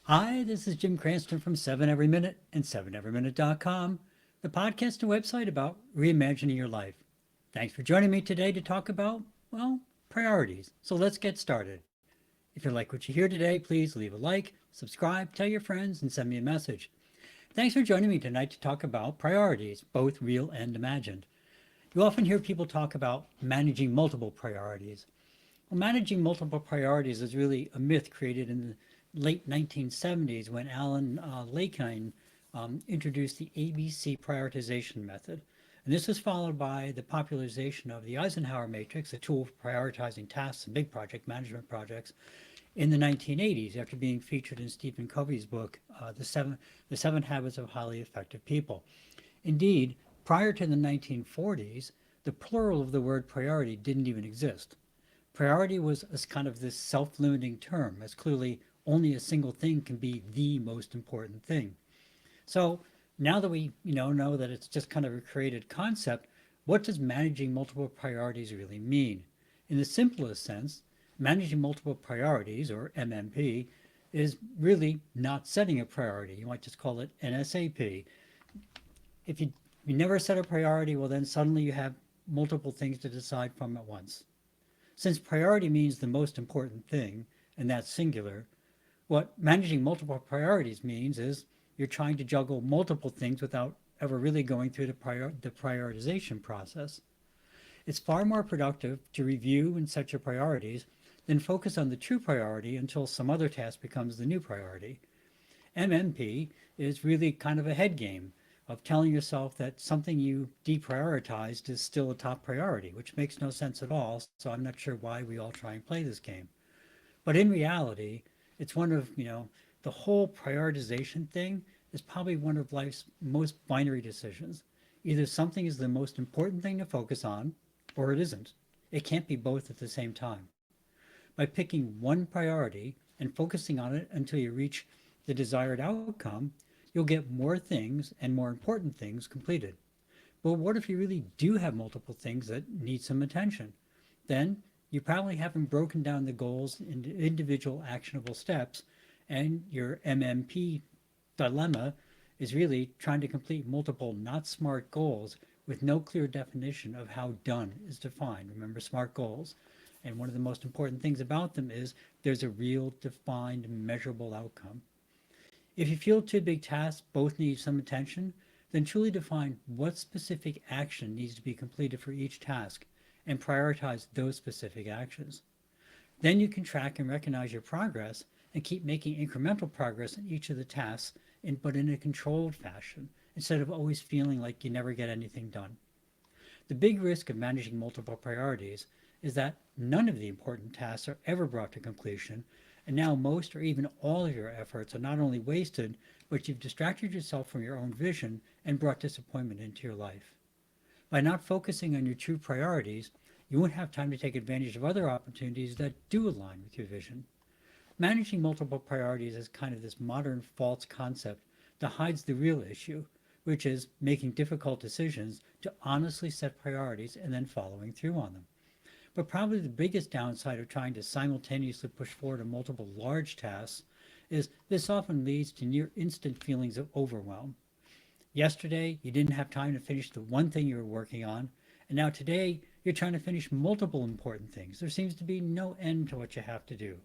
Hi, this is Jim Cranston from 7 Every Minute and 7everyminute.com, the podcast and website about reimagining your life. Thanks for joining me today to talk about, well, priorities. So let's get started. If you like what you hear today, please leave a like, subscribe, tell your friends, and send me a message. Thanks for joining me tonight to talk about priorities, both real and imagined. You often hear people talk about managing multiple priorities. Well, managing multiple priorities is really a myth created in the late 1970s when Alan Lakine introduced the ABC prioritization method. And this was followed by the popularization of the Eisenhower matrix, a tool for prioritizing tasks and big project management projects, in the 1980s after being featured in Stephen Covey's book, the Seven Habits of Highly Effective People. Indeed, prior to the 1940s, the plural of the word priority didn't even exist. Priority was as kind of this self-limiting term, as clearly only a single thing can be the most important thing. So now that we know that it's just kind of a created concept, what does managing multiple priorities really mean? In the simplest sense, managing multiple priorities, or MMP, is really not setting a priority. You might just call it NSAP. If you never set a priority, well, then suddenly you have multiple things to decide from at once. Since priority means the most important thing, and that's singular, what managing multiple priorities means is you're trying to juggle multiple things without ever really going through the prioritization process. It's far more productive to review and set your priorities than focus on the true priority until some other task becomes the new priority. MMP is really kind of a head game of telling yourself that something you deprioritized is still a top priority, which makes no sense at all. So I'm not sure why we all try and play this game. But in reality, it's one of, the whole prioritization thing is probably one of life's most binary decisions. Either something is the most important thing to focus on, or it isn't. It can't be both at the same time. By picking one priority and focusing on it until you reach the desired outcome, you'll get more things and more important things completed. But what if you really do have multiple things that need some attention? Then you probably haven't broken down the goals into individual actionable steps, and your MMP dilemma is really trying to complete multiple not smart goals with no clear definition of how done is defined. Remember, smart goals. And one of the most important things about them is there's a real defined measurable outcome. If you feel two big tasks both need some attention, then truly define what specific action needs to be completed for each task and prioritize those specific actions. Then you can track and recognize your progress and keep making incremental progress in each of the tasks, but in a controlled fashion, instead of always feeling like you never get anything done. The big risk of managing multiple priorities is that none of the important tasks are ever brought to completion, and now most or even all of your efforts are not only wasted, but you've distracted yourself from your own vision and brought disappointment into your life. By not focusing on your true priorities, you won't have time to take advantage of other opportunities that do align with your vision. Managing multiple priorities is kind of this modern false concept that hides the real issue, which is making difficult decisions to honestly set priorities and then following through on them. But probably the biggest downside of trying to simultaneously push forward on multiple large tasks is this often leads to near instant feelings of overwhelm. Yesterday, you didn't have time to finish the one thing you were working on, and now today, you're trying to finish multiple important things. There seems to be no end to what you have to do.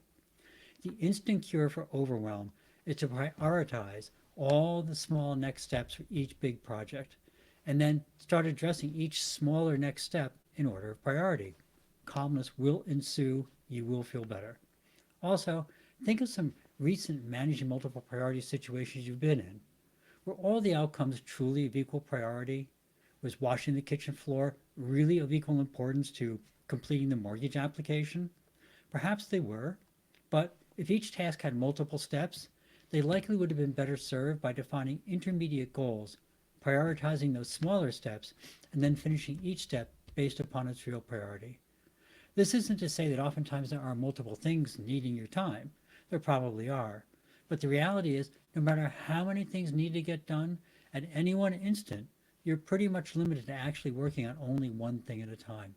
The instant cure for overwhelm is to prioritize all the small next steps for each big project, and then start addressing each smaller next step in order of priority. Calmness will ensue. You will feel better. Also, think of some recent managing multiple priority situations you've been in. Were all the outcomes truly of equal priority? Was washing the kitchen floor really of equal importance to completing the mortgage application? Perhaps they were, but if each task had multiple steps, they likely would have been better served by defining intermediate goals, prioritizing those smaller steps, and then finishing each step based upon its real priority. This isn't to say that oftentimes there are multiple things needing your time. There probably are. But the reality is, no matter how many things need to get done, at any one instant, you're pretty much limited to actually working on only one thing at a time.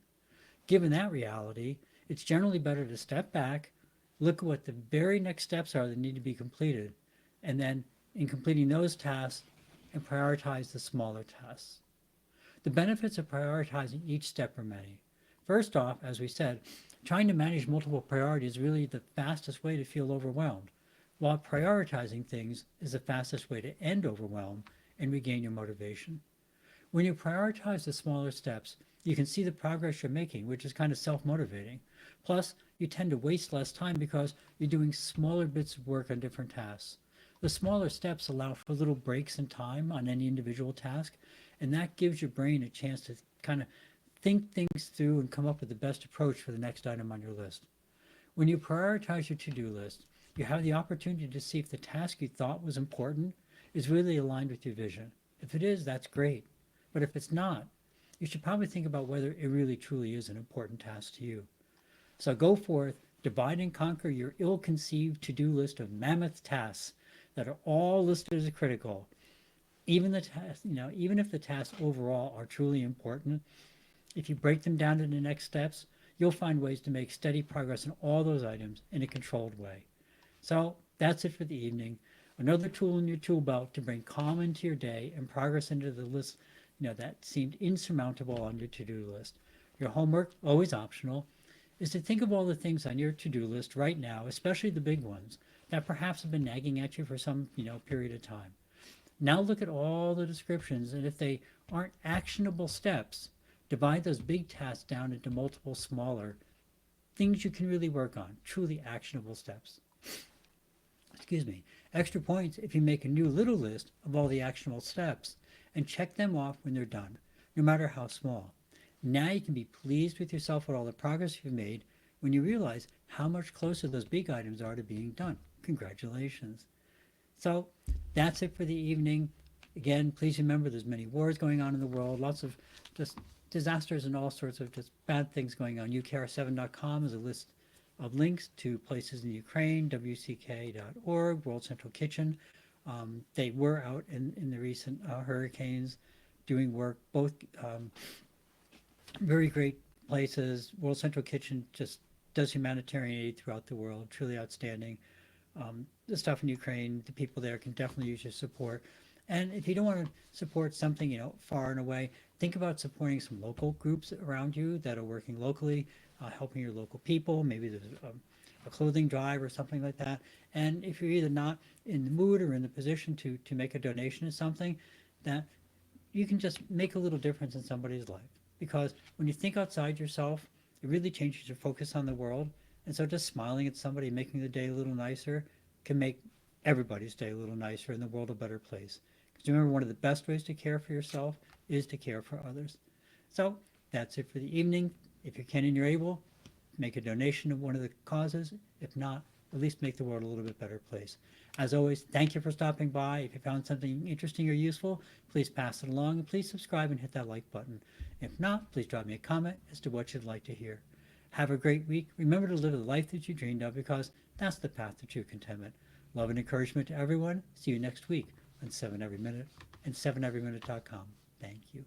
Given that reality, it's generally better to step back, look at what the very next steps are that need to be completed, And then in completing those tasks, and prioritize the smaller tasks. The benefits of prioritizing each step are many. First off, as we said, trying to manage multiple priorities is really the fastest way to feel overwhelmed, while prioritizing things is the fastest way to end overwhelm and regain your motivation. When you prioritize the smaller steps, you can see the progress you're making, which is kind of self motivating. Plus, you tend to waste less time because you're doing smaller bits of work on different tasks. The smaller steps allow for little breaks in time on any individual task, and that gives your brain a chance to kind of think things through and come up with the best approach for the next item on your list. When you prioritize your to do list, you have the opportunity to see if the task you thought was important is really aligned with your vision. If it is, that's great. But if it's not, you should probably think about whether it really truly is an important task to you. So go forth, divide and conquer your ill-conceived to-do list of mammoth tasks that are all listed as critical. Even the tasks, even if the tasks overall are truly important, if you break them down into the next steps, you'll find ways to make steady progress in all those items in a controlled way. So that's it for the evening. Another tool in your tool belt to bring calm into your day and progress into the list, that seemed insurmountable on your to-do list. Your homework, always optional, is to think of all the things on your to-do list right now, especially the big ones, that perhaps have been nagging at you for some, period of time. Now look at all the descriptions, and if they aren't actionable steps, divide those big tasks down into multiple smaller things you can really work on, truly actionable steps. Excuse me. Extra points if you make a new little list of all the actionable steps and check them off when they're done, no matter how small. Now you can be pleased with yourself with all the progress you've made when you realize how much closer those big items are to being done. Congratulations. So that's it for the evening. Again, please remember there's many wars going on in the world, lots of just disasters and all sorts of just bad things going on. UKR7.com is a list of links to places in Ukraine, WCK.org, World Central Kitchen. They were out in the recent hurricanes doing work, both very great places. World Central Kitchen just does humanitarian aid throughout the world, truly outstanding. The stuff in Ukraine, the people there can definitely use your support. And if you don't want to support something, far and away, think about supporting some local groups around you that are working locally, helping your local people. Maybe there's a clothing drive or something like that. And if you're either not in the mood or in the position to make a donation to something, that you can just make a little difference in somebody's life. Because when you think outside yourself, it really changes your focus on the world. And so just smiling at somebody, making the day a little nicer, can make everybody's day a little nicer and the world a better place. Because remember, one of the best ways to care for yourself is to care for others. So that's it for the evening. If you can and you're able, make a donation to one of the causes. If not, at least make the world a little bit better place. As always, thank you for stopping by. If you found something interesting or useful, please pass it along and please subscribe and hit that like button. If not, please drop me a comment as to what you'd like to hear. Have a great week. Remember to live the life that you dreamed of because that's the path to true contentment. Love and encouragement to everyone. See you next week on 7 Every Minute and 7everyminute.com. Thank you.